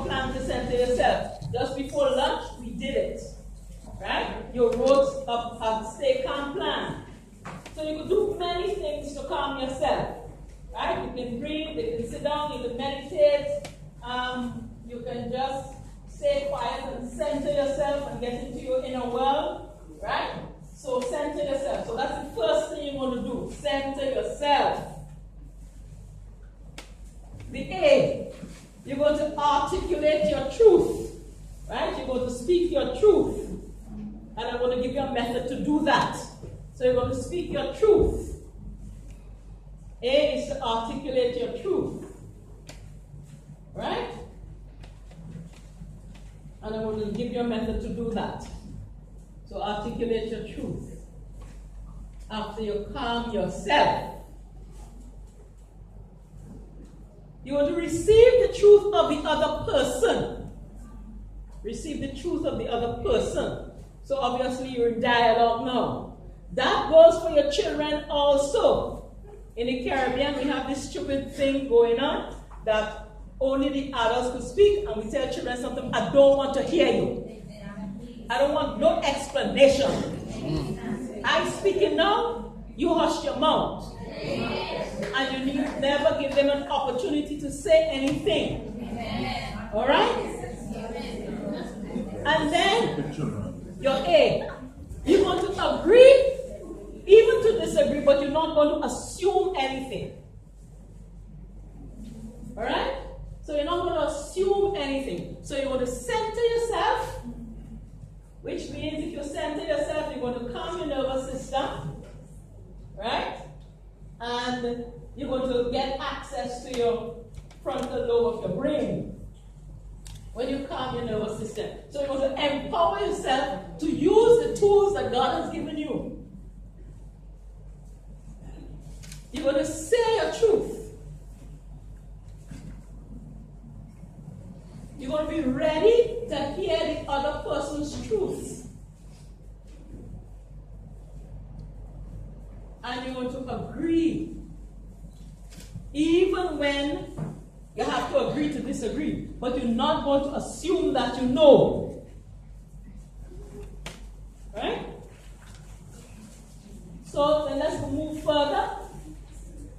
plan to center yourself. Just before lunch, we did it. Right? You wrote a stay calm plan. So you could do many things to calm yourself. Right? You can breathe, you can sit down, you can meditate, you can just stay quiet and center yourself and get into your inner world. Right? So center yourself. So that's the first thing you want to do. Center yourself. The A, you're going to articulate your truth. Right? You're going to speak your truth. And I'm going to give you a method to do that. So you're going to speak your truth. A is to articulate your truth. Right? And I'm going to give you a method to do that. So articulate your truth. After you calm yourself, you want to receive the truth of the other person. Receive the truth of the other person. So obviously you're in dialogue now. That goes for your children also. In the Caribbean, we have this stupid thing going on that only the adults could speak, and we tell children something, I don't want to hear you. I don't want no explanation. I'm speaking now, you hush your mouth. And you need never give them an opportunity to say anything. Alright? And then, your A. You're going to agree, even to disagree, but you're not going to assume anything. Alright? So you're not going to assume anything. So you're going to center yourself, which means if you center yourself, you're going to calm your nervous system. Right? And you're going to get access to your frontal lobe of your brain when you calm your nervous system. So you're going to empower yourself to use the tools that God has given you. You're going to say your truth. You're going to be ready to hear the other person's truth. And you're going to agree. Even when you have to agree to disagree. But you're not going to assume that you know. Right? So then let's move further.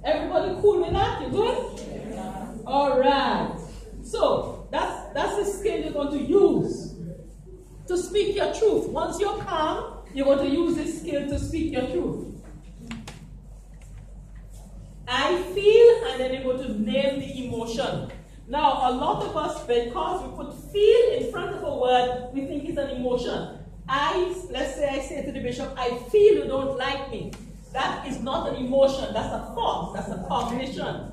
Everybody cool with that? You good? Yeah. All right. So that's the skill you're going to use to speak your truth. Once you're calm, you're going to use this skill to speak your truth. I feel, and then you're going to name the emotion. Now, a lot of us, because we put feel in front of a word, we think it's an emotion. Let's say I say to the bishop, I feel you don't like me. That is not an emotion, that's a thought, that's a cognition.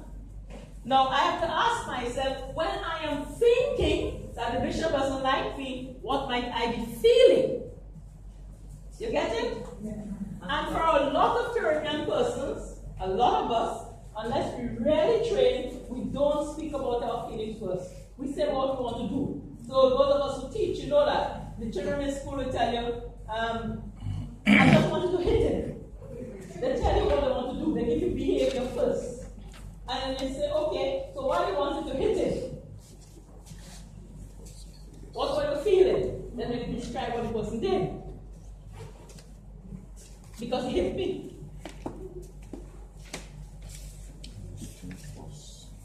Now, I have to ask myself, when I am thinking that the bishop doesn't like me, what might I be feeling? You get it? Yeah. And for a lot of Caribbean persons, a lot of us, unless we really train, we don't speak about our feelings first. We say what we want to do. So those of us who teach, you know that. The children in school will tell you, I just wanted to hit him. They tell you what they want to do. They give you behavior first. And then they say, okay, so why do you want to hit him? What were you feeling? Then they describe what the person did. Because he hit me.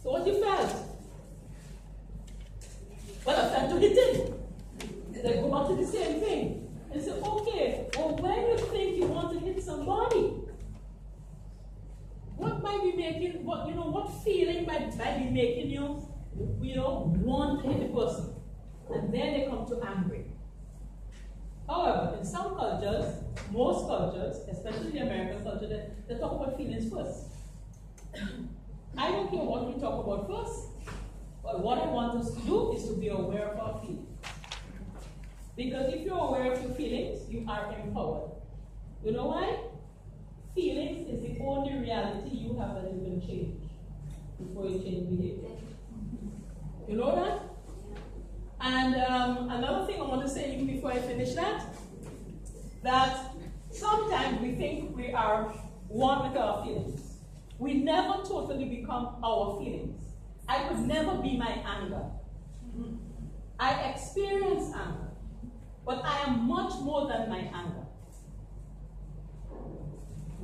So what you felt? Well, I felt to hit him. They go on to the same thing. And say, okay, well, when you think you want to hit somebody, what might be making, what feeling might be making you, want to hit the person? And then they come to angry. However, in some cultures, most cultures, especially the American culture, they talk about feelings first. I don't care what we talk about first, but what I want us to do is to be aware of our feelings. Because if you're aware of your feelings, you are empowered. You know why? Feelings is the only reality you have that you can change before you change behavior. You know that? And another thing I want to say even before I finish that sometimes we think we are one with our feelings. We never totally become our feelings. I could never be my anger. I experience anger, but I am much more than my anger.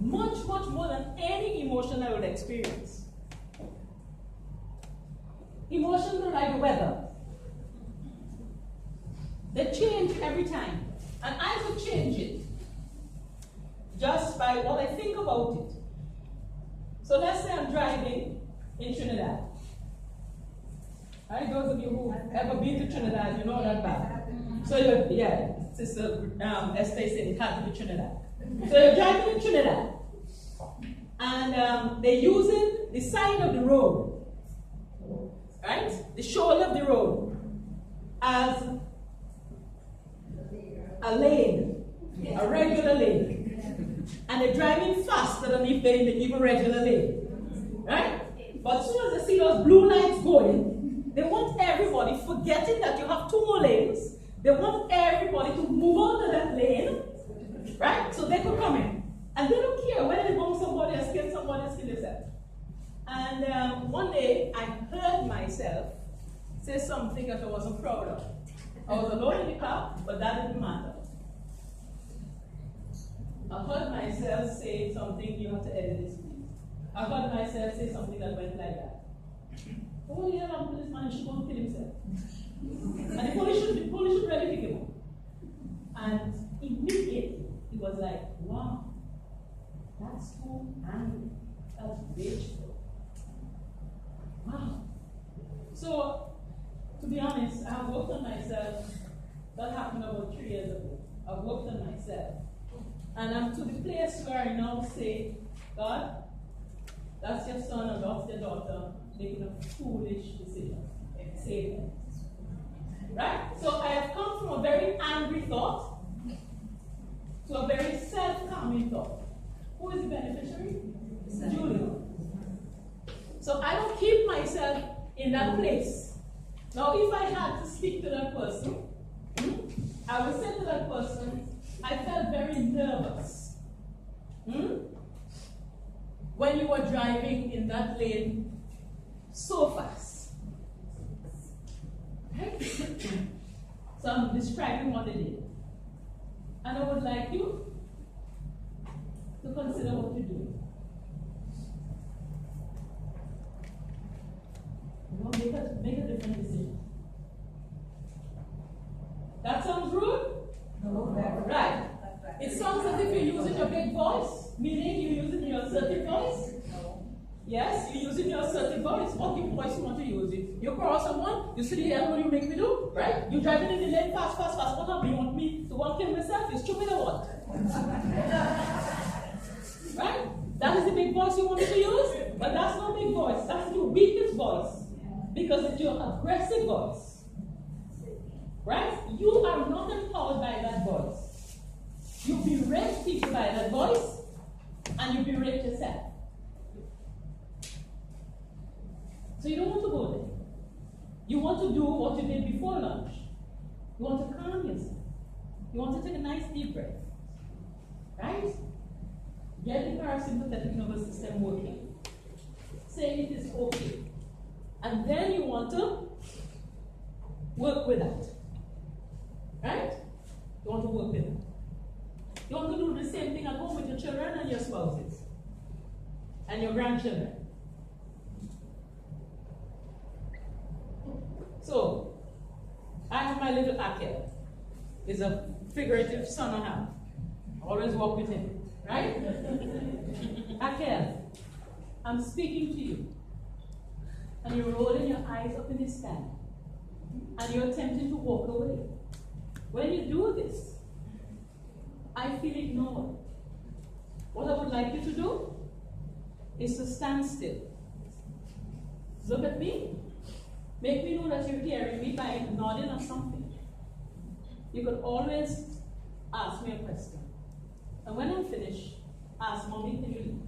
Much, much more than any emotion I would experience. Emotions are like the weather. They change every time. And I could change it just by what I think about it. So let's say I'm driving in Trinidad. Right? Those of you who ever been to Trinidad, you know that bad. So Sister Esther said it had to be Trinidad. So you're driving in Trinidad, and they're using the side of the road, right? The shoulder of the road as a lane, a regular lane. And they're driving faster than if they're in the even regular lane, right? But as soon as they see those blue lights going, they want everybody, forgetting that you have 2 more lanes, they want everybody to move on to that lane, right? So they could come in. And they don't care whether they bump somebody or kill somebody or kill yourself. And one day, I heard myself say something that I wasn't proud of. I was alone in the car, but that didn't matter. I heard myself say something, you have to edit this please. I heard myself say something that went like that. Oh yeah, I'm policeman, he should go and kill himself. And the police should really pick him up. And immediately, it was like, wow, that's so angry, that's vengeful. Wow. So, to be honest, I have worked on myself. That happened about 3 years ago. I've worked on myself. And I'm to the place where I now say, God, that's your son or that's your daughter making a foolish decision. Save them. Right? So I have come from a very angry thought to a very self-calming thought. Who is the beneficiary? Julia. So I don't keep myself in that place. Now, if I had to speak to that person, I would say to that person, I felt very nervous when you were driving in that lane so fast. Right? So I'm describing what they did. And I would like you to consider what you're doing. You know, make a different decision. That sounds rude? No. Right. It sounds as if you're using your big voice, meaning you're using your assertive voice. No. Yes, you're using your assertive voice. What voice you want to use? You call someone, you see the hell what you make me do, right? You're driving in the lane fast. What happened? You want me to want to kill myself? You're stupid or what? Right? That is the big voice you want me to use? But that's not big voice. That's your weakest voice. Because it's your aggressive voice. Right? You are not empowered by that voice. You berate people by that voice, and you berate yourself. So you don't want to go there. You want to do what you did before lunch. You want to calm yourself. You want to take a nice deep breath. Right? Get the parasympathetic nervous system working. Say it is okay. And then you want to work with that. Right? You want to work with it. You want to do the same thing at home with your children and your spouses and your grandchildren. So, I have my little Akel. He's a figurative son I have. I always walk with him. Right? Akel, I'm speaking to you. And you're rolling your eyes up in the sky. And you're attempting to walk away. When you do this, I feel ignored. What I would like you to do is to stand still. Look at me. Make me know that you're hearing me by nodding or something. You could always ask me a question. And when I'm finished, ask Mommy, can you leave?